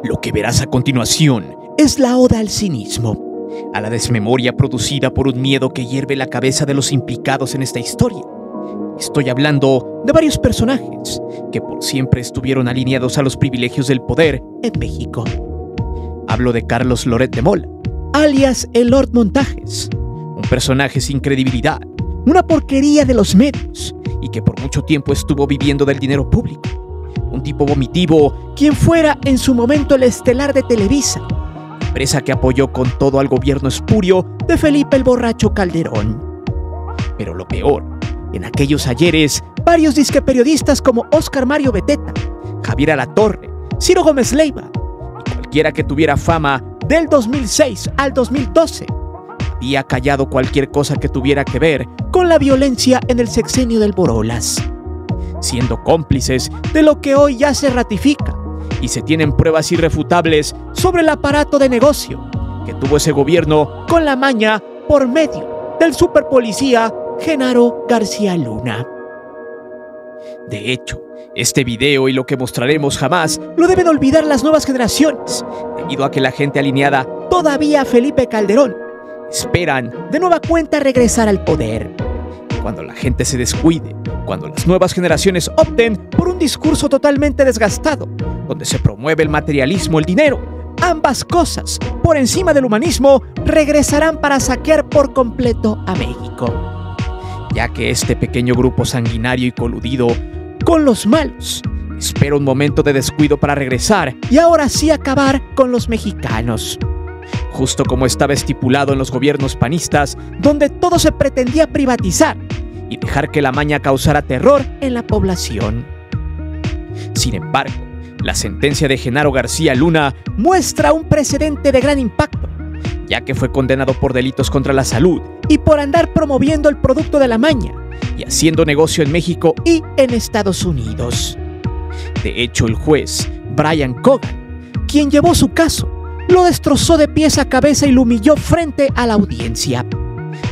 Lo que verás a continuación es la oda al cinismo, a la desmemoria producida por un miedo que hierve la cabeza de los implicados en esta historia. Estoy hablando de varios personajes que por siempre estuvieron alineados a los privilegios del poder en México. Hablo de Carlos Loret de Mola, alias el Lord Montajes, un personaje sin credibilidad, una porquería de los medios y que por mucho tiempo estuvo viviendo del dinero público. Un tipo vomitivo, quien fuera en su momento el estelar de Televisa, empresa que apoyó con todo al gobierno espurio de Felipe el Borracho Calderón. Pero lo peor, en aquellos ayeres, varios disqueperiodistas como Óscar Mario Beteta, Javier Alatorre, Ciro Gómez Leiva y cualquiera que tuviera fama del 2006 al 2012, había callado cualquier cosa que tuviera que ver con la violencia en el sexenio del Borolas, siendo cómplices de lo que hoy ya se ratifica y se tienen pruebas irrefutables sobre el aparato de negocio que tuvo ese gobierno con la maña por medio del superpolicía Genaro García Luna. De hecho, este video y lo que mostraremos jamás lo deben olvidar las nuevas generaciones, debido a que la gente alineada todavía a Felipe Calderón esperan de nueva cuenta regresar al poder. Cuando la gente se descuide, cuando las nuevas generaciones opten por un discurso totalmente desgastado, donde se promueve el materialismo, el dinero, ambas cosas, por encima del humanismo, regresarán para saquear por completo a México. Ya que este pequeño grupo sanguinario y coludido con los malos espera un momento de descuido para regresar y ahora sí acabar con los mexicanos. Justo como estaba estipulado en los gobiernos panistas, donde todo se pretendía privatizar y dejar que la maña causara terror en la población. Sin embargo, la sentencia de Genaro García Luna muestra un precedente de gran impacto, ya que fue condenado por delitos contra la salud y por andar promoviendo el producto de la maña y haciendo negocio en México y en Estados Unidos. De hecho, el juez Brian Cogan, quien llevó su caso, lo destrozó de pies a cabeza y lo humilló frente a la audiencia.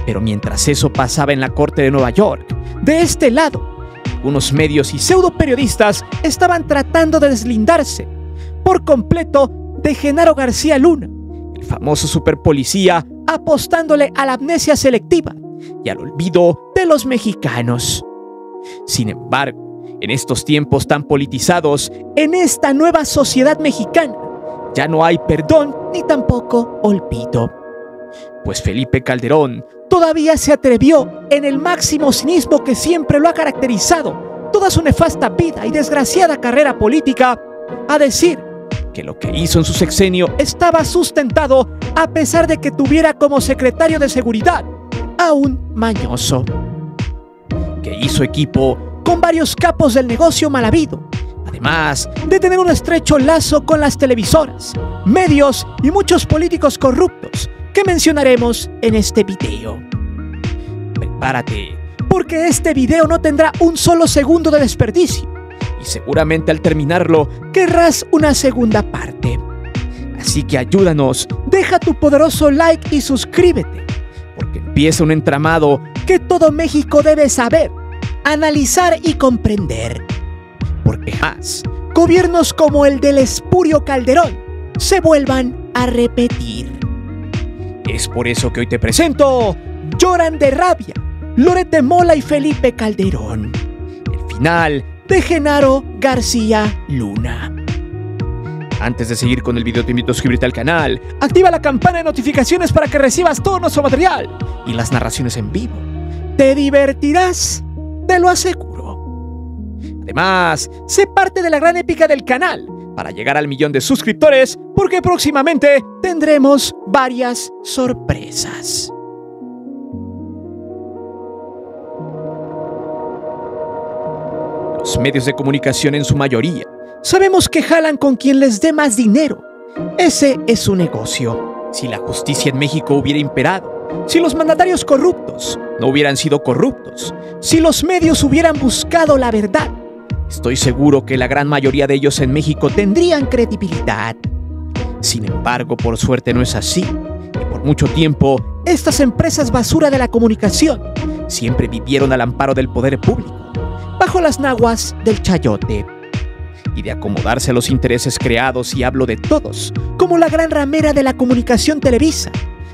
Pero mientras eso pasaba en la corte de Nueva York, de este lado, algunos medios y pseudoperiodistas estaban tratando de deslindarse por completo de Genaro García Luna, el famoso superpolicía, apostándole a la amnesia selectiva y al olvido de los mexicanos. Sin embargo, en estos tiempos tan politizados, en esta nueva sociedad mexicana, ya no hay perdón ni tampoco olvido. Pues Felipe Calderón todavía se atrevió, en el máximo cinismo que siempre lo ha caracterizado toda su nefasta vida y desgraciada carrera política, a decir que lo que hizo en su sexenio estaba sustentado a pesar de que tuviera como secretario de seguridad a un mañoso, que hizo equipo con varios capos del negocio mal habido, además de tener un estrecho lazo con las televisoras, medios y muchos políticos corruptos que mencionaremos en este video. Prepárate, porque este video no tendrá un solo segundo de desperdicio y seguramente al terminarlo querrás una segunda parte. Así que ayúdanos, deja tu poderoso like y suscríbete, porque empieza un entramado que todo México debe saber, analizar y comprender. Porque jamás gobiernos como el del espurio Calderón se vuelvan a repetir. Es por eso que hoy te presento Lloran de rabia, Loret de Mola y Felipe Calderón, el final de Genaro García Luna. Antes de seguir con el video te invito a suscribirte al canal, activa la campana de notificaciones para que recibas todo nuestro material y las narraciones en vivo. Te divertirás, te lo aseguro. Además, sé parte de la gran épica del canal para llegar al 1.000.000 de suscriptores, porque próximamente tendremos varias sorpresas. Los medios de comunicación en su mayoría sabemos que jalan con quien les dé más dinero. Ese es su negocio. Si la justicia en México hubiera imperado, si los mandatarios corruptos no hubieran sido corruptos, si los medios hubieran buscado la verdad, estoy seguro que la gran mayoría de ellos en México tendrían credibilidad. Sin embargo, por suerte no es así. Y por mucho tiempo, estas empresas basura de la comunicación siempre vivieron al amparo del poder público, bajo las naguas del chayote. y de acomodarse a los intereses creados, y hablo de todos, como la gran ramera de la comunicación Televisa,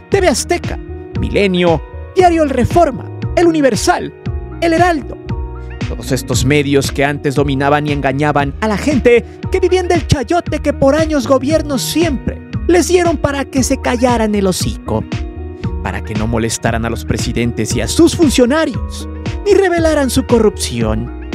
TV Azteca, Milenio, Diario El Reforma, El Universal, El Heraldo. Todos estos medios que antes dominaban y engañaban a la gente que vivían del chayote que por años gobiernos siempre les dieron para que se callaran el hocico, para que no molestaran a los presidentes y a sus funcionarios, ni revelaran su corrupción.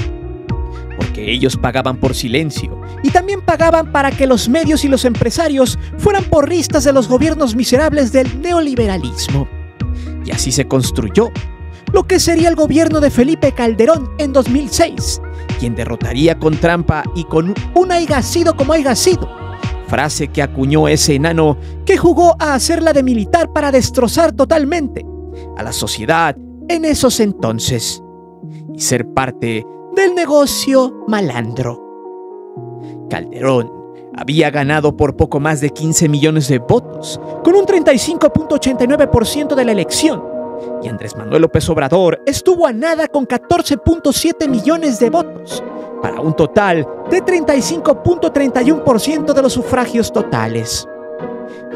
Porque ellos pagaban por silencio y también pagaban para que los medios y los empresarios fueran porristas de los gobiernos miserables del neoliberalismo. Y así se construyó lo que sería el gobierno de Felipe Calderón en 2006, quien derrotaría con trampa y con un haiga sido como haiga sido, frase que acuñó ese enano que jugó a hacerla de militar para destrozar totalmente a la sociedad en esos entonces y ser parte del negocio malandro. Calderón había ganado por poco más de 15 millones de votos, con un 35.89% de la elección, y Andrés Manuel López Obrador estuvo a nada con 14.7 millones de votos, para un total de 35.31% de los sufragios totales.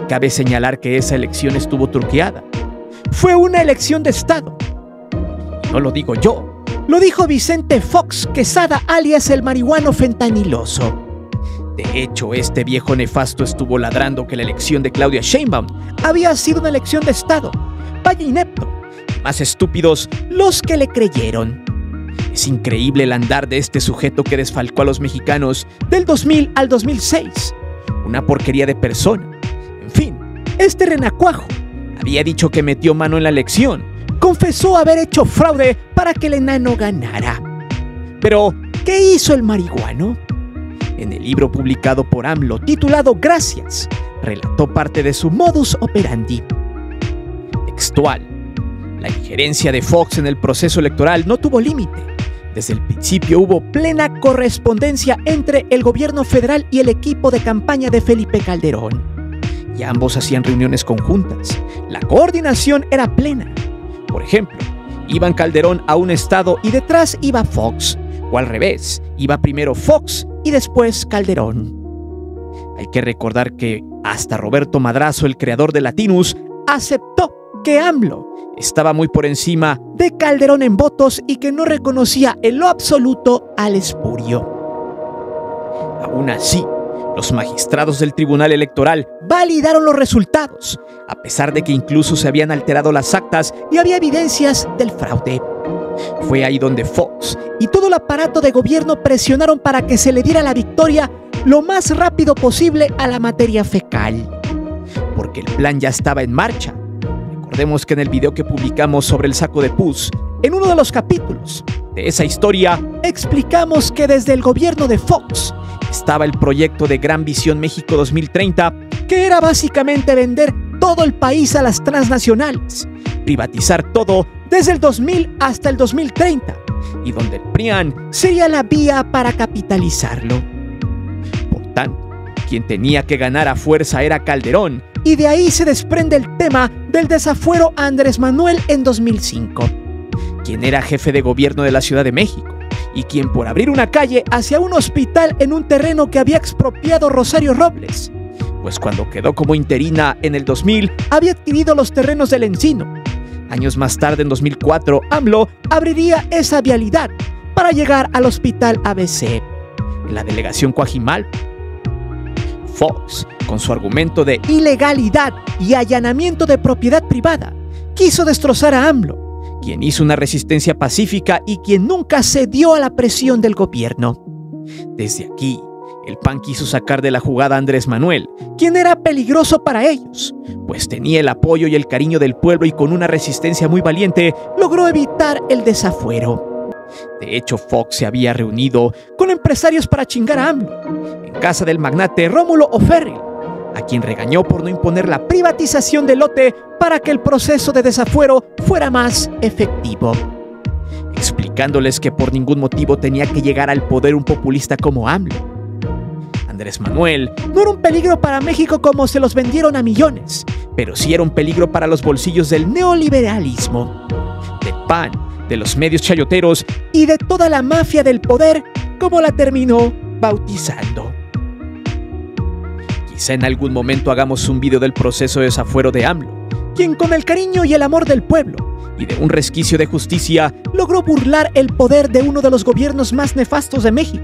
Cabe señalar que esa elección estuvo truqueada. Fue una elección de Estado. No lo digo yo, lo dijo Vicente Fox Quesada, alias el marihuano fentaniloso. De hecho, este viejo nefasto estuvo ladrando que la elección de Claudia Sheinbaum había sido una elección de Estado. Vaya inepto, más estúpidos los que le creyeron. Es increíble el andar de este sujeto que desfalcó a los mexicanos del 2000 al 2006. Una porquería de persona. En fin, este renacuajo había dicho que metió mano en la elección. Confesó haber hecho fraude para que el enano ganara. Pero, ¿qué hizo el marihuano? En el libro publicado por AMLO titulado Gracias, relató parte de su modus operandi. Textual: la injerencia de Fox en el proceso electoral no tuvo límite. Desde el principio hubo plena correspondencia entre el gobierno federal y el equipo de campaña de Felipe Calderón. Y ambos hacían reuniones conjuntas. La coordinación era plena. Por ejemplo, iban Calderón a un estado y detrás iba Fox, o al revés, iba primero Fox y después Calderón. Hay que recordar que hasta Roberto Madrazo, el creador de Latinus, aceptó que AMLO estaba muy por encima de Calderón en votos y que no reconocía en lo absoluto al espurio. Aún así, los magistrados del Tribunal Electoral validaron los resultados, a pesar de que incluso se habían alterado las actas y había evidencias del fraude. Fue ahí donde Fox y todo el aparato de gobierno presionaron para que se le diera la victoria lo más rápido posible a la materia fecal, porque el plan ya estaba en marcha. Recordemos que en el video que publicamos sobre el saco de pus, en uno de los capítulos de esa historia, explicamos que desde el gobierno de Fox estaba el proyecto de Gran Visión México 2030, que era básicamente vender todo el país a las transnacionales, privatizar todo desde el 2000 hasta el 2030, y donde el PRIAN sería la vía para capitalizarlo. Por tanto, quien tenía que ganar a fuerza era Calderón, y de ahí se desprende el tema del desafuero a Andrés Manuel en 2005, quien era jefe de gobierno de la Ciudad de México, y quien por abrir una calle hacia un hospital en un terreno que había expropiado Rosario Robles, pues cuando quedó como interina en el 2000 había adquirido los terrenos del Encino. Años más tarde, en 2004, AMLO abriría esa vialidad para llegar al hospital ABC, en la delegación Coajimalpa. Fox, con su argumento de ilegalidad y allanamiento de propiedad privada, quiso destrozar a AMLO, quien hizo una resistencia pacífica y quien nunca cedió a la presión del gobierno. Desde aquí, el PAN quiso sacar de la jugada a Andrés Manuel, quien era peligroso para ellos, pues tenía el apoyo y el cariño del pueblo y con una resistencia muy valiente logró evitar el desafuero. De hecho, Fox se había reunido con empresarios para chingar a AMLO, en casa del magnate Rómulo O'Farrill, a quien regañó por no imponer la privatización del lote para que el proceso de desafuero fuera más efectivo, explicándoles que por ningún motivo tenía que llegar al poder un populista como AMLO. Andrés Manuel no era un peligro para México como se los vendieron a millones, pero sí era un peligro para los bolsillos del neoliberalismo, del PAN, de los medios chayoteros y de toda la mafia del poder, como la terminó bautizando. Quizá en algún momento hagamos un video del proceso de desafuero de AMLO, quien con el cariño y el amor del pueblo y de un resquicio de justicia logró burlar el poder de uno de los gobiernos más nefastos de México,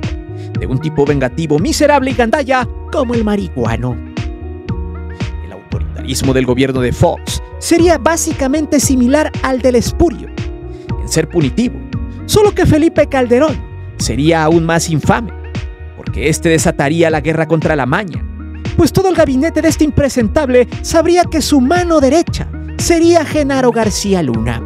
de un tipo vengativo, miserable y gandalla como el marihuano. El autoritarismo del gobierno de Fox sería básicamente similar al del espurio, en ser punitivo, solo que Felipe Calderón sería aún más infame, porque este desataría la guerra contra la maña, pues todo el gabinete de este impresentable sabría que su mano derecha sería Genaro García Luna,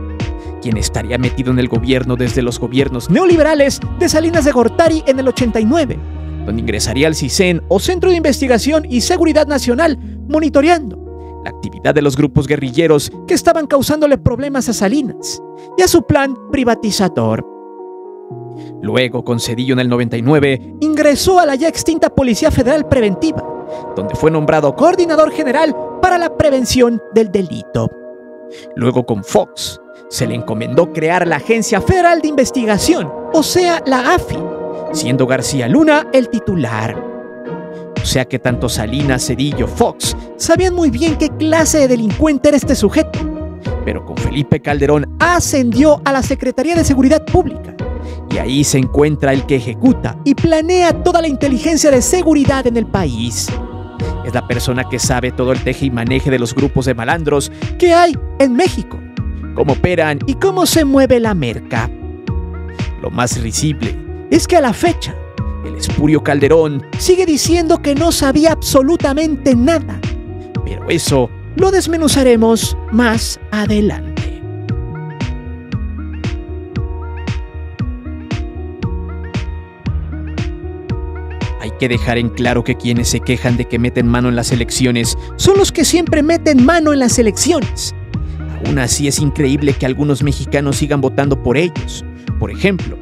quien estaría metido en el gobierno desde los gobiernos neoliberales de Salinas de Gortari en el 89, donde ingresaría al CISEN o Centro de Investigación y Seguridad Nacional, monitoreando la actividad de los grupos guerrilleros que estaban causándole problemas a Salinas y a su plan privatizador. Luego, con Zedillo en el 99, ingresó a la ya extinta Policía Federal Preventiva, donde fue nombrado coordinador general para la prevención del delito. Luego, con Fox, se le encomendó crear la Agencia Federal de Investigación, o sea, la AFI, siendo García Luna el titular. O sea que tanto Salinas, Zedillo, Fox sabían muy bien qué clase de delincuente era este sujeto, pero con Felipe Calderón ascendió a la Secretaría de Seguridad Pública, y ahí se encuentra el que ejecuta y planea toda la inteligencia de seguridad en el país. Es la persona que sabe todo el teje y maneje de los grupos de malandros que hay en México, cómo operan y cómo se mueve la merca. Lo más risible es que a la fecha, el espurio Calderón sigue diciendo que no sabía absolutamente nada, pero eso lo desmenuzaremos más adelante. Hay que dejar en claro que quienes se quejan de que meten mano en las elecciones son los que siempre meten mano en las elecciones. Aún así es increíble que algunos mexicanos sigan votando por ellos. Por ejemplo,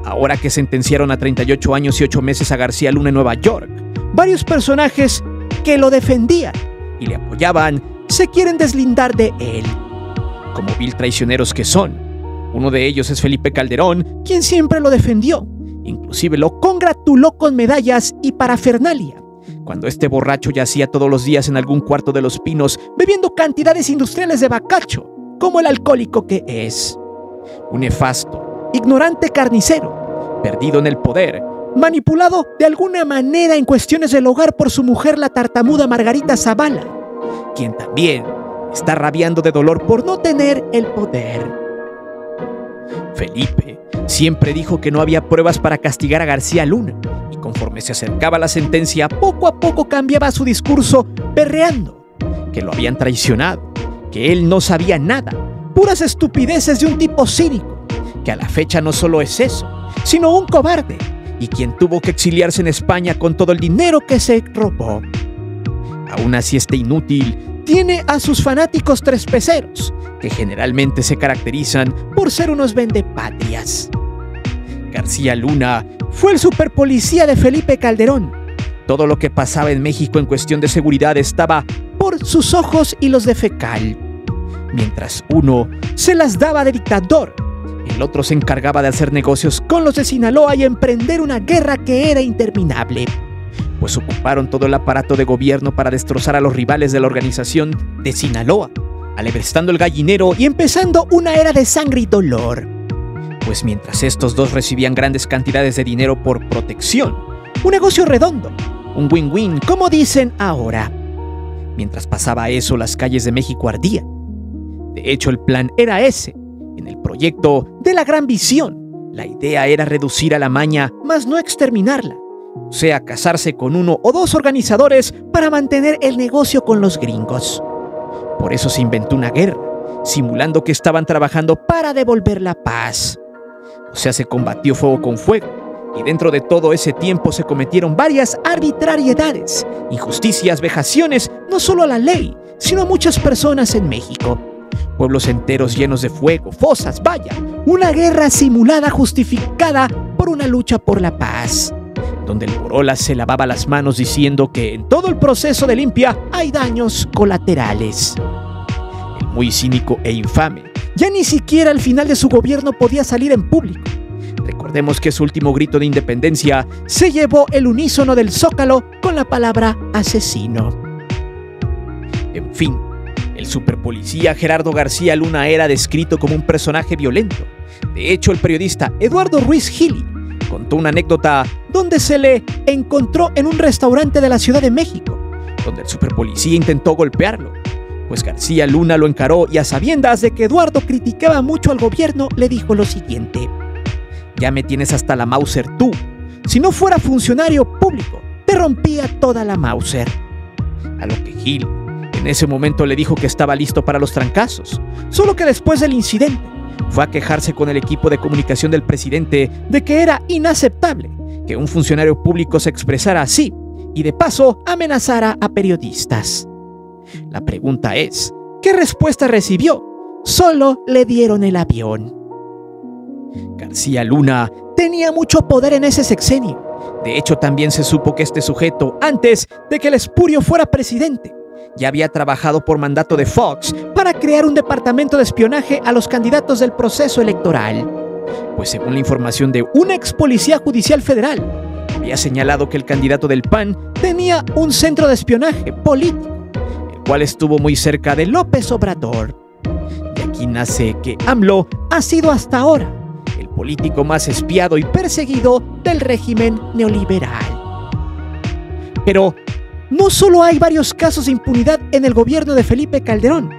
ahora que sentenciaron a 38 años y 8 meses a García Luna en Nueva York, varios personajes que lo defendían y le apoyaban se quieren deslindar de él, como vil traicioneros que son. Uno de ellos es Felipe Calderón, quien siempre lo defendió. Inclusive lo congratuló con medallas y parafernalia, cuando este borracho yacía todos los días en algún cuarto de Los Pinos bebiendo cantidades industriales de bacacho, como el alcohólico que es. Un nefasto, ignorante carnicero, perdido en el poder, manipulado de alguna manera en cuestiones del hogar por su mujer la tartamuda Margarita Zavala, quien también está rabiando de dolor por no tener el poder. Felipe siempre dijo que no había pruebas para castigar a García Luna, y conforme se acercaba la sentencia, poco a poco cambiaba su discurso berreando que lo habían traicionado, que él no sabía nada, puras estupideces de un tipo cínico, que a la fecha no solo es eso, sino un cobarde, y quien tuvo que exiliarse en España con todo el dinero que se robó. Aún así, este inútil tiene a sus fanáticos trespeceros, que generalmente se caracterizan por ser unos vendepatrias. García Luna fue el superpolicía de Felipe Calderón. Todo lo que pasaba en México en cuestión de seguridad estaba por sus ojos y los de Fecal. Mientras uno se las daba de dictador, el otro se encargaba de hacer negocios con los de Sinaloa y emprender una guerra que era interminable, pues ocuparon todo el aparato de gobierno para destrozar a los rivales de la organización de Sinaloa, alebrestando el gallinero y empezando una era de sangre y dolor. Pues mientras estos dos recibían grandes cantidades de dinero por protección, un negocio redondo, un win-win, como dicen ahora. Mientras pasaba eso, las calles de México ardían. De hecho, el plan era ese. En el proyecto de la gran visión, la idea era reducir a la maña, mas no exterminarla. O sea, casarse con uno o dos organizadores para mantener el negocio con los gringos. Por eso se inventó una guerra, simulando que estaban trabajando para devolver la paz. O sea, se combatió fuego con fuego, y dentro de todo ese tiempo se cometieron varias arbitrariedades, injusticias, vejaciones, no solo a la ley, sino a muchas personas en México. Pueblos enteros llenos de fuego, fosas, vaya, una guerra simulada justificada por una lucha por la paz, donde el Borola se lavaba las manos diciendo que en todo el proceso de limpia hay daños colaterales. El muy cínico e infame ya ni siquiera al final de su gobierno podía salir en público, Recordemos que su último grito de independencia se llevó el unísono del Zócalo con la palabra asesino. En fin, el superpolicía Gerardo García Luna era descrito como un personaje violento. De hecho, el periodista Eduardo Ruiz Gili contó una anécdota donde se le encontró en un restaurante de la Ciudad de México, donde el superpolicía intentó golpearlo, pues García Luna lo encaró y a sabiendas de que Eduardo criticaba mucho al gobierno, le dijo lo siguiente: ya me tienes hasta la Mauser tú. Si no fuera funcionario público, te rompía toda la Mauser. A lo que Gil en ese momento le dijo que estaba listo para los trancazos, solo que después del incidente fue a quejarse con el equipo de comunicación del presidente de que era inaceptable que un funcionario público se expresara así y de paso amenazara a periodistas. La pregunta es, ¿qué respuesta recibió? Solo le dieron el avión. García Luna tenía mucho poder en ese sexenio. De hecho, también se supo que este sujeto, antes de que el espurio fuera presidente, ya había trabajado por mandato de Fox para crear un departamento de espionaje a los candidatos del proceso electoral. Pues según la información de un ex policía judicial federal, había señalado que el candidato del PAN tenía un centro de espionaje político, el cual estuvo muy cerca de López Obrador. De aquí nace que AMLO ha sido hasta ahora el político más espiado y perseguido del régimen neoliberal. Pero no solo hay varios casos de impunidad en el gobierno de Felipe Calderón,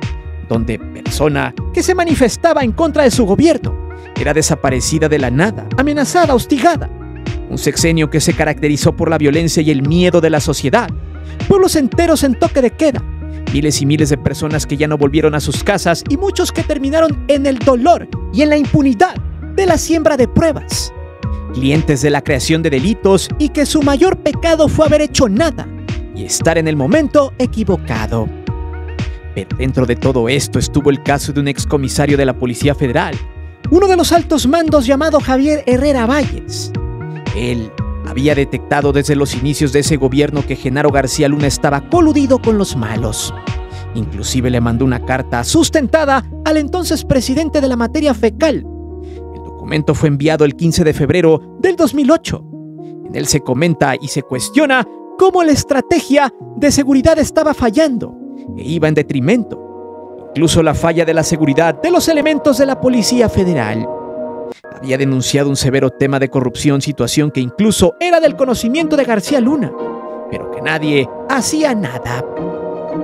donde persona que se manifestaba en contra de su gobierno era desaparecida de la nada, amenazada, hostigada. Un sexenio que se caracterizó por la violencia y el miedo de la sociedad. Pueblos enteros en toque de queda. Miles y miles de personas que ya no volvieron a sus casas y muchos que terminaron en el dolor y en la impunidad de la siembra de pruebas. Clientes de la creación de delitos y que su mayor pecado fue haber hecho nada y estar en el momento equivocado. Pero dentro de todo esto estuvo el caso de un excomisario de la Policía Federal, uno de los altos mandos llamado Javier Herrera Valles. Él había detectado desde los inicios de ese gobierno que Genaro García Luna estaba coludido con los malos. Inclusive le mandó una carta sustentada al entonces presidente de la materia fecal. El documento fue enviado el 15 de febrero del 2008. En él se comenta y se cuestiona cómo la estrategia de seguridad estaba fallando e iba en detrimento. Incluso la falla de la seguridad de los elementos de la Policía Federal. Había denunciado un severo tema de corrupción, situación que incluso era del conocimiento de García Luna, pero que nadie hacía nada.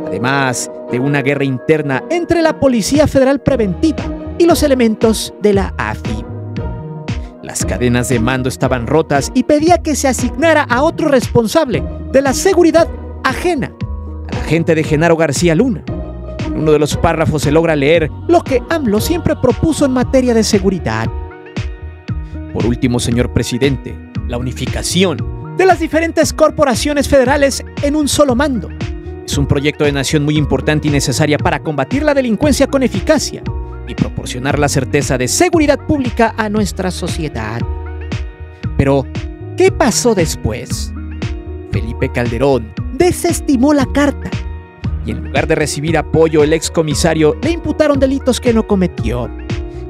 Además de una guerra interna entre la Policía Federal Preventiva y los elementos de la AFI. Las cadenas de mando estaban rotas y pedía que se asignara a otro responsable de la seguridad ajena a la gente de Genaro García Luna. En uno de los párrafos se logra leer lo que AMLO siempre propuso en materia de seguridad. Por último, señor presidente, la unificación de las diferentes corporaciones federales en un solo mando. Es un proyecto de nación muy importante y necesaria para combatir la delincuencia con eficacia y proporcionar la certeza de seguridad pública a nuestra sociedad. Pero, ¿qué pasó después? Felipe Calderón desestimó la carta y en lugar de recibir apoyo, el excomisario le imputaron delitos que no cometió.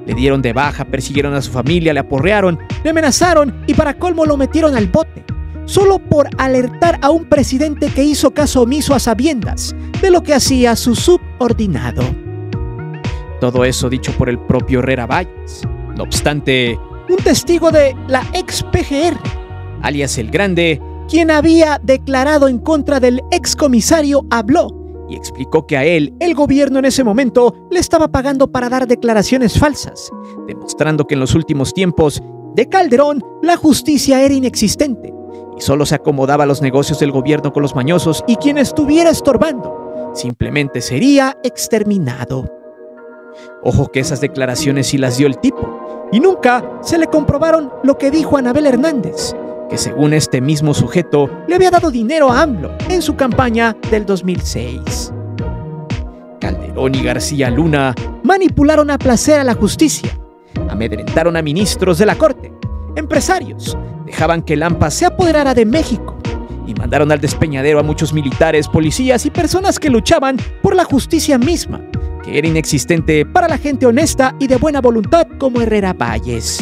Le dieron de baja, persiguieron a su familia, le aporrearon, le amenazaron y para colmo lo metieron al bote, solo por alertar a un presidente que hizo caso omiso a sabiendas de lo que hacía su subordinado. Todo eso dicho por el propio Herrera Valles. No obstante, un testigo de la ex PGR, alias El Grande, quien había declarado en contra del excomisario, habló y explicó que a él, el gobierno en ese momento, le estaba pagando para dar declaraciones falsas, demostrando que en los últimos tiempos de Calderón la justicia era inexistente y solo se acomodaba a los negocios del gobierno con los mañosos y quien estuviera estorbando simplemente sería exterminado. Ojo que esas declaraciones sí las dio el tipo y nunca se le comprobaron lo que dijo Anabel Hernández, que según este mismo sujeto le había dado dinero a AMLO en su campaña del 2006. Calderón y García Luna manipularon a placer a la justicia, amedrentaron a ministros de la corte, empresarios, dejaban que el AMPA se apoderara de México y mandaron al despeñadero a muchos militares, policías y personas que luchaban por la justicia misma, que era inexistente para la gente honesta y de buena voluntad como Herrera Valles.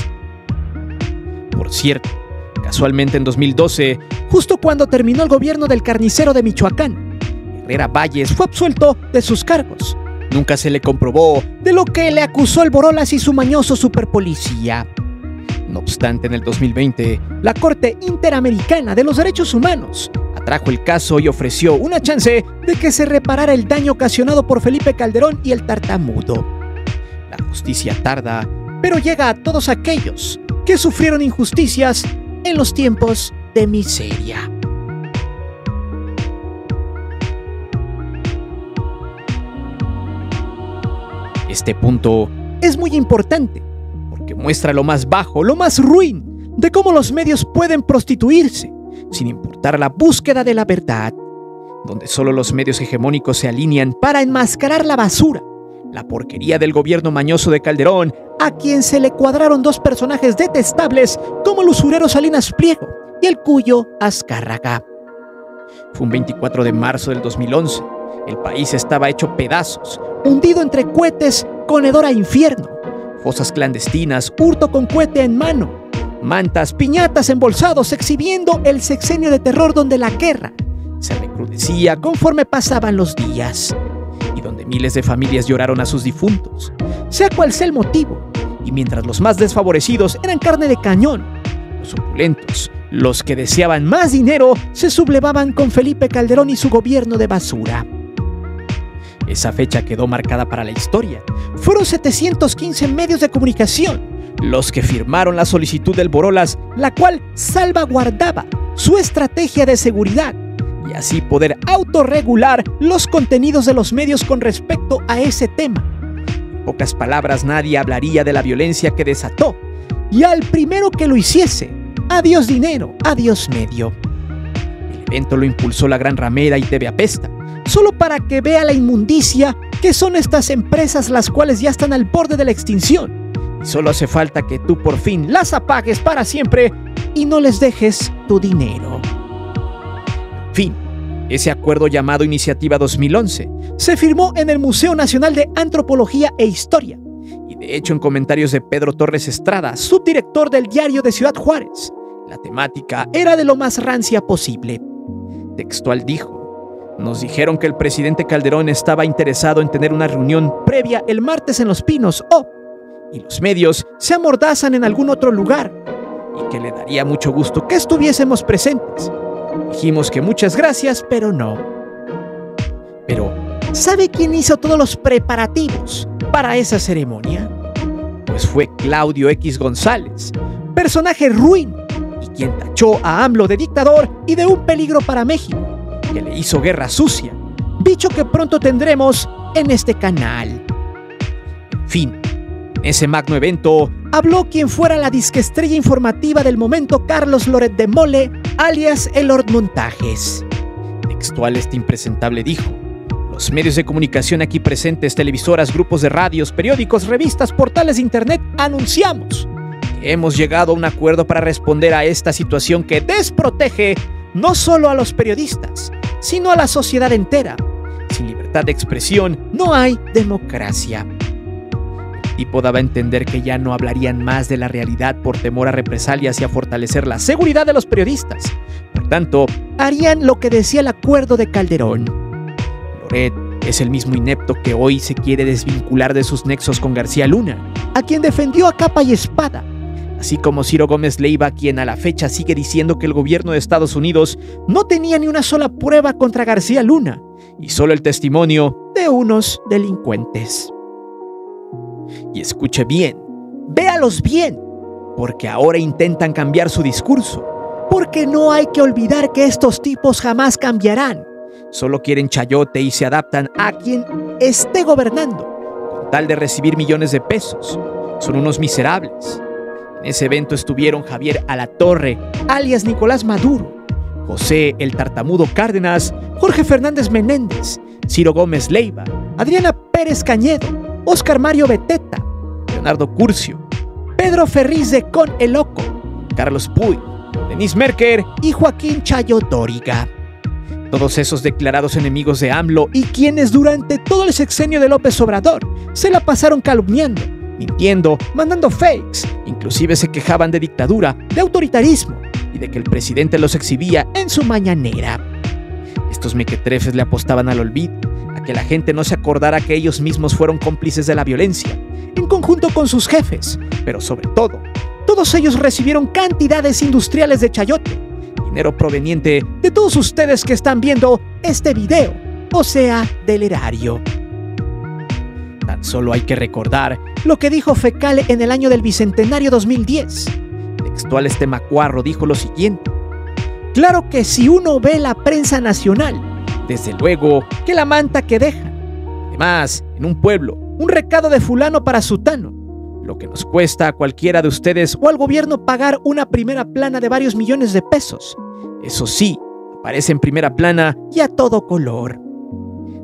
Por cierto, casualmente en 2012, justo cuando terminó el gobierno del carnicero de Michoacán, Herrera Valles fue absuelto de sus cargos. Nunca se le comprobó de lo que le acusó el Borolas y su mañoso superpolicía. No obstante, en el 2020, la Corte Interamericana de los Derechos Humanos atrajo el caso y ofreció una chance de que se reparara el daño ocasionado por Felipe Calderón y el Tartamudo. La justicia tarda, pero llega a todos aquellos que sufrieron injusticias en los tiempos de miseria. Este punto es muy importante porque muestra lo más bajo, lo más ruin de cómo los medios pueden prostituirse sin importar la búsqueda de la verdad, donde solo los medios hegemónicos se alinean para enmascarar la basura, la porquería del gobierno mañoso de Calderón, a quien se le cuadraron dos personajes detestables como el usurero Salinas Pliego y el Cuyo Azcárraga. Fue un 24 de marzo del 2011. El país estaba hecho pedazos, hundido entre cohetes con hedor a infierno, fosas clandestinas, hurto con cohete en mano, mantas, piñatas embolsados exhibiendo el sexenio de terror donde la guerra se recrudecía conforme pasaban los días y donde miles de familias lloraron a sus difuntos, sea cual sea el motivo, y mientras los más desfavorecidos eran carne de cañón, los opulentos, los que deseaban más dinero, se sublevaban con Felipe Calderón y su gobierno de basura. Esa fecha quedó marcada para la historia. Fueron 715 medios de comunicación los que firmaron la solicitud del Borolas, la cual salvaguardaba su estrategia de seguridad y así poder autorregular los contenidos de los medios con respecto a ese tema. En pocas palabras, nadie hablaría de la violencia que desató, y al primero que lo hiciese, adiós dinero, adiós medio. El evento lo impulsó la Gran Ramera y TV Apesta, solo para que vea la inmundicia que son estas empresas, las cuales ya están al borde de la extinción. Y solo hace falta que tú por fin las apagues para siempre y no les dejes tu dinero. En fin, ese acuerdo llamado Iniciativa 2011 se firmó en el Museo Nacional de Antropología e Historia. Y de hecho, en comentarios de Pedro Torres Estrada, subdirector del Diario de Ciudad Juárez, la temática era de lo más rancia posible. Textual dijo: nos dijeron que el presidente Calderón estaba interesado en tener una reunión previa el martes en Los Pinos y los medios se amordazan en algún otro lugar y que le daría mucho gusto que estuviésemos presentes. Dijimos que muchas gracias, pero no. Pero, ¿sabe quién hizo todos los preparativos para esa ceremonia? Pues fue Claudio X González, personaje ruin y quien tachó a AMLO de dictador y de un peligro para México, que le hizo guerra sucia, dicho que pronto tendremos en este canal. En fin, en ese magno evento habló quien fuera la disqueestrella informativa del momento, Carlos Loret de Mole, alias el Lord Montajes. Textual, este impresentable dijo: los medios de comunicación aquí presentes, televisoras, grupos de radios, periódicos, revistas, portales de internet, anunciamos que hemos llegado a un acuerdo para responder a esta situación que desprotege no solo a los periodistas, sino a la sociedad entera. Sin libertad de expresión no hay democracia. El tipo daba a entender que ya no hablarían más de la realidad por temor a represalias y a fortalecer la seguridad de los periodistas. Por tanto, harían lo que decía el acuerdo de Calderón. Loret es el mismo inepto que hoy se quiere desvincular de sus nexos con García Luna, a quien defendió a capa y espada, así como Ciro Gómez Leiva, quien a la fecha sigue diciendo que el gobierno de Estados Unidos no tenía ni una sola prueba contra García Luna y solo el testimonio de unos delincuentes. Y escuche bien, véalos bien, porque ahora intentan cambiar su discurso, porque no hay que olvidar que estos tipos jamás cambiarán. Solo quieren chayote y se adaptan a quien esté gobernando, con tal de recibir millones de pesos. Son unos miserables. En ese evento estuvieron Javier Alatorre, alias Nicolás Maduro, José el Tartamudo Cárdenas, Jorge Fernández Menéndez, Ciro Gómez Leiva, Adriana Pérez Cañedo, Óscar Mario Beteta, Leonardo Curcio, Pedro Ferriz de Con el Loco, Carlos Puy, Denise Merker y Joaquín Chayo Dóriga. Todos esos declarados enemigos de AMLO y quienes durante todo el sexenio de López Obrador se la pasaron calumniando, mintiendo, mandando fakes, inclusive se quejaban de dictadura, de autoritarismo y de que el presidente los exhibía en su mañanera. Estos mequetrefes le apostaban al olvido, a que la gente no se acordara que ellos mismos fueron cómplices de la violencia, en conjunto con sus jefes, pero sobre todo, todos ellos recibieron cantidades industriales de chayote, dinero proveniente de todos ustedes que están viendo este video, o sea, del erario. Tan solo hay que recordar lo que dijo Fecal en el año del Bicentenario 2010. Textual, este macuarro dijo lo siguiente: claro que si uno ve la prensa nacional, desde luego que la manta que dejan. Además, en un pueblo, un recado de fulano para sutano. Lo que nos cuesta a cualquiera de ustedes o al gobierno pagar una primera plana de varios millones de pesos. Eso sí, aparece en primera plana y a todo color,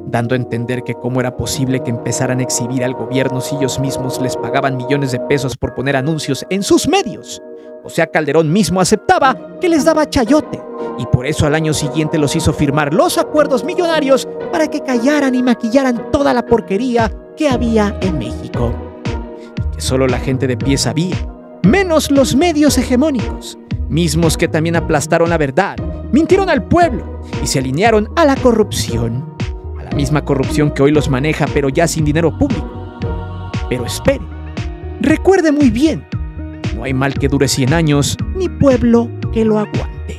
dando a entender que cómo era posible que empezaran a exhibir al gobierno si ellos mismos les pagaban millones de pesos por poner anuncios en sus medios. O sea, Calderón mismo aceptaba que les daba chayote y por eso al año siguiente los hizo firmar los acuerdos millonarios para que callaran y maquillaran toda la porquería que había en México. Y que solo la gente de pie sabía, menos los medios hegemónicos, mismos que también aplastaron la verdad, mintieron al pueblo y se alinearon a la corrupción. A la misma corrupción que hoy los maneja, pero ya sin dinero público. Pero espere, recuerde muy bien, no hay mal que dure 100 años, ni pueblo que lo aguante.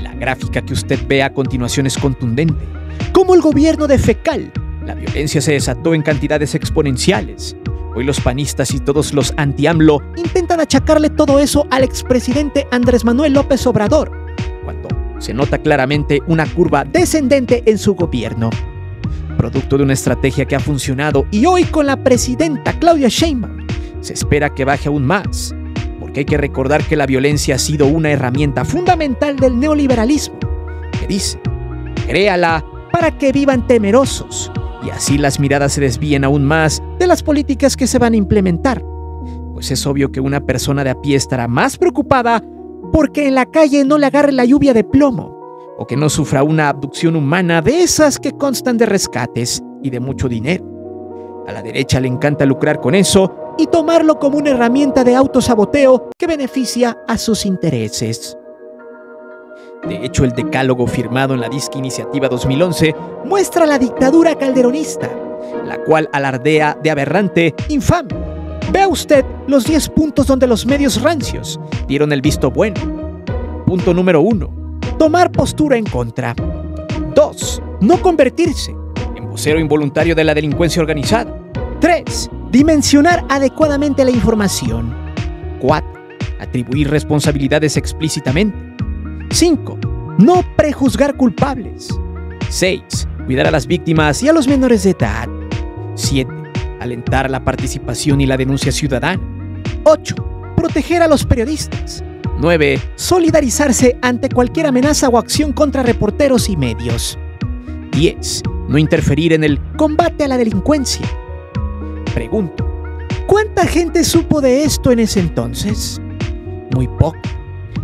La gráfica que usted ve a continuación es contundente. Como el gobierno de Fecal, la violencia se desató en cantidades exponenciales. Hoy los panistas y todos los anti-AMLO intentan achacarle todo eso al expresidente Andrés Manuel López Obrador, cuando se nota claramente una curva descendente en su gobierno, producto de una estrategia que ha funcionado, y hoy con la presidenta Claudia Sheinbaum se espera que baje aún más, porque hay que recordar que la violencia ha sido una herramienta fundamental del neoliberalismo, que dice: créala para que vivan temerosos, y así las miradas se desvíen aún más de las políticas que se van a implementar, pues es obvio que una persona de a pie estará más preocupada porque en la calle no le agarre la lluvia de plomo, o que no sufra una abducción humana de esas que constan de rescates y de mucho dinero. A la derecha le encanta lucrar con eso y tomarlo como una herramienta de autosaboteo que beneficia a sus intereses. De hecho, el decálogo firmado en la disque Iniciativa 2011 muestra la dictadura calderonista, la cual alardea de aberrante, infame. Vea usted los 10 puntos donde los medios rancios dieron el visto bueno. Punto número 1. Tomar postura en contra. 2. No convertirse en vocero involuntario de la delincuencia organizada. 3. Dimensionar adecuadamente la información. 4. Atribuir responsabilidades explícitamente. 5. No prejuzgar culpables. 6. Cuidar a las víctimas y a los menores de edad. 7. Alentar la participación y la denuncia ciudadana. 8. Proteger a los periodistas. 9. Solidarizarse ante cualquier amenaza o acción contra reporteros y medios. 10. No interferir en el combate a la delincuencia. Pregunto, ¿cuánta gente supo de esto en ese entonces? Muy poco.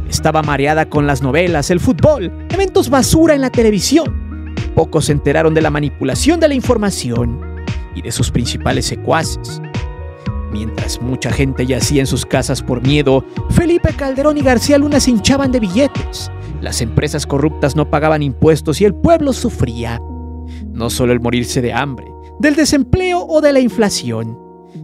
Estaba mareada con las novelas, el fútbol, eventos basura en la televisión. Pocos se enteraron de la manipulación de la información y de sus principales secuaces. Mientras mucha gente yacía en sus casas por miedo, Felipe Calderón y García Luna se hinchaban de billetes. Las empresas corruptas no pagaban impuestos y el pueblo sufría. No solo el morirse de hambre, del desempleo o de la inflación,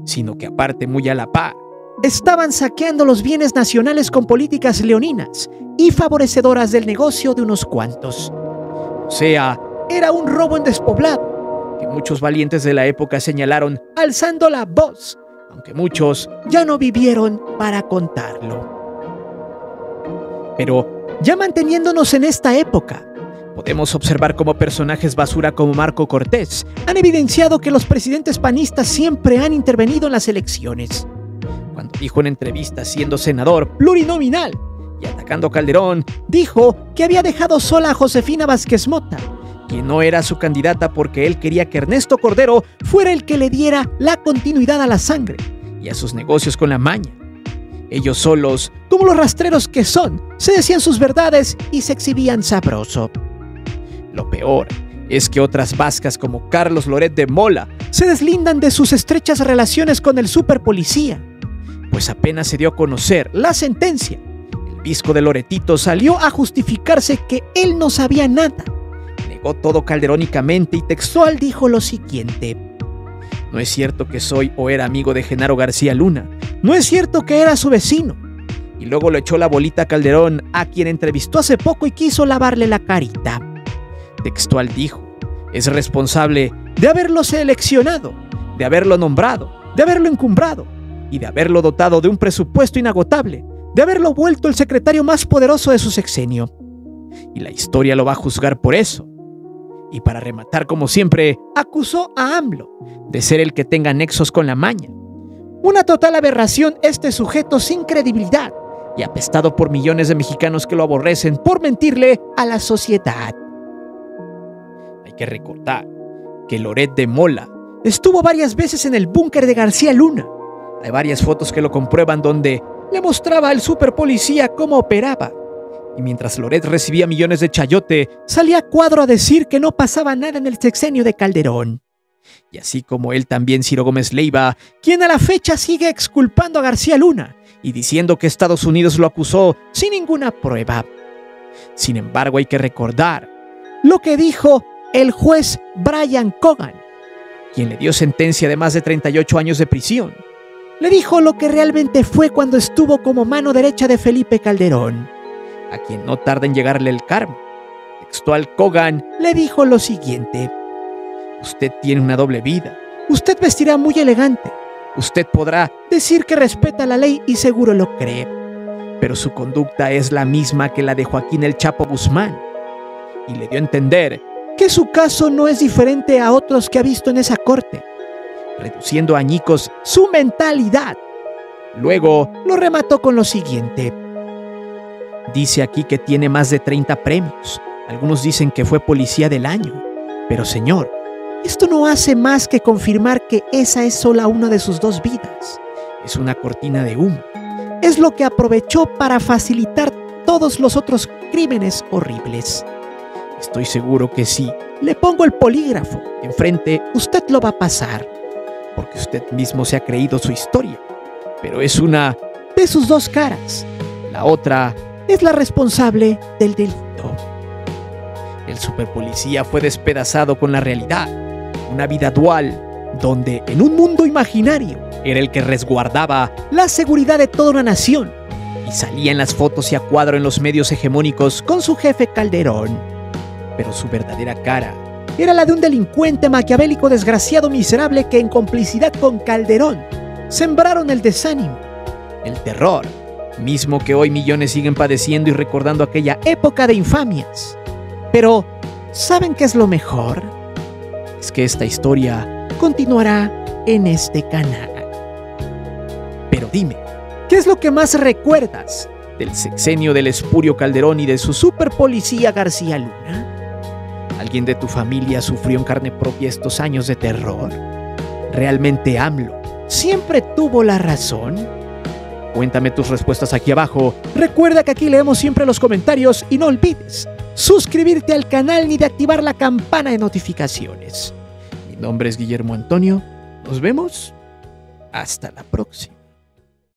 sino que aparte, muy a la par, estaban saqueando los bienes nacionales con políticas leoninas y favorecedoras del negocio de unos cuantos. O sea, era un robo en despoblado, que muchos valientes de la época señalaron alzando la voz, aunque muchos ya no vivieron para contarlo. Pero, ya manteniéndonos en esta época, podemos observar cómo personajes basura como Marco Cortés han evidenciado que los presidentes panistas siempre han intervenido en las elecciones. Cuando dijo en entrevistas siendo senador plurinominal y atacando a Calderón, dijo que había dejado sola a Josefina Vázquez Mota, quien no era su candidata porque él quería que Ernesto Cordero fuera el que le diera la continuidad a la sangre y a sus negocios con la maña. Ellos solos, como los rastreros que son, se decían sus verdades y se exhibían sabroso. Lo peor es que otras vascas como Carlos Loret de Mola se deslindan de sus estrechas relaciones con el superpolicía, pues apenas se dio a conocer la sentencia, el visco de Loretito salió a justificarse que él no sabía nada. Negó todo calderónicamente y textual dijo lo siguiente: no es cierto que soy o era amigo de Genaro García Luna, no es cierto que era su vecino. Y luego le echó la bolita a Calderón, a quien entrevistó hace poco y quiso lavarle la carita. Textual dijo: es responsable de haberlo seleccionado, de haberlo nombrado, de haberlo encumbrado y de haberlo dotado de un presupuesto inagotable, de haberlo vuelto el secretario más poderoso de su sexenio. Y la historia lo va a juzgar por eso. Y para rematar, como siempre, acusó a AMLO de ser el que tenga nexos con la maña. Una total aberración este sujeto sin credibilidad y apestado por millones de mexicanos que lo aborrecen por mentirle a la sociedad. Hay que recordar que Loret de Mola estuvo varias veces en el búnker de García Luna. Hay varias fotos que lo comprueban donde le mostraba al superpolicía cómo operaba. Y mientras Loret recibía millones de chayote, salía a cuadro a decir que no pasaba nada en el sexenio de Calderón. Y así como él, también Ciro Gómez Leiva, quien a la fecha sigue exculpando a García Luna y diciendo que Estados Unidos lo acusó sin ninguna prueba. Sin embargo, hay que recordar lo que dijo el juez Brian Cogan, quien le dio sentencia de más de 38 años de prisión. Le dijo lo que realmente fue cuando estuvo como mano derecha de Felipe Calderón, a quien no tarda en llegarle el karma. Textual, Cogan le dijo lo siguiente: usted tiene una doble vida, usted vestirá muy elegante, usted podrá decir que respeta la ley y seguro lo cree, pero su conducta es la misma que la de Joaquín El Chapo Guzmán. Y le dio a entender que su caso no es diferente a otros que ha visto en esa corte, reduciendo a añicos su mentalidad. Luego lo remató con lo siguiente: dice aquí que tiene más de 30 premios. Algunos dicen que fue policía del año. Pero señor, esto no hace más que confirmar que esa es sola una de sus dos vidas. Es una cortina de humo. Es lo que aprovechó para facilitar todos los otros crímenes horribles. Estoy seguro que si le pongo el polígrafo enfrente, usted lo va a pasar, porque usted mismo se ha creído su historia. Pero es una de sus dos caras. La otra es la responsable del delito. El superpolicía fue despedazado con la realidad. Una vida dual, donde en un mundo imaginario era el que resguardaba la seguridad de toda una nación y salía en las fotos y a cuadro en los medios hegemónicos con su jefe Calderón. Pero su verdadera cara era la de un delincuente maquiavélico desgraciado miserable que en complicidad con Calderón sembraron el desánimo, el terror, mismo que hoy millones siguen padeciendo y recordando aquella época de infamias. Pero, ¿saben qué es lo mejor? Es que esta historia continuará en este canal. Pero dime, ¿qué es lo que más recuerdas del sexenio del espurio Calderón y de su superpolicía García Luna? ¿Alguien de tu familia sufrió en carne propia estos años de terror? ¿Realmente AMLO siempre tuvo la razón? Cuéntame tus respuestas aquí abajo. Recuerda que aquí leemos siempre los comentarios y no olvides suscribirte al canal ni de activar la campana de notificaciones. Mi nombre es Guillermo Antonio. Nos vemos. Hasta la próxima.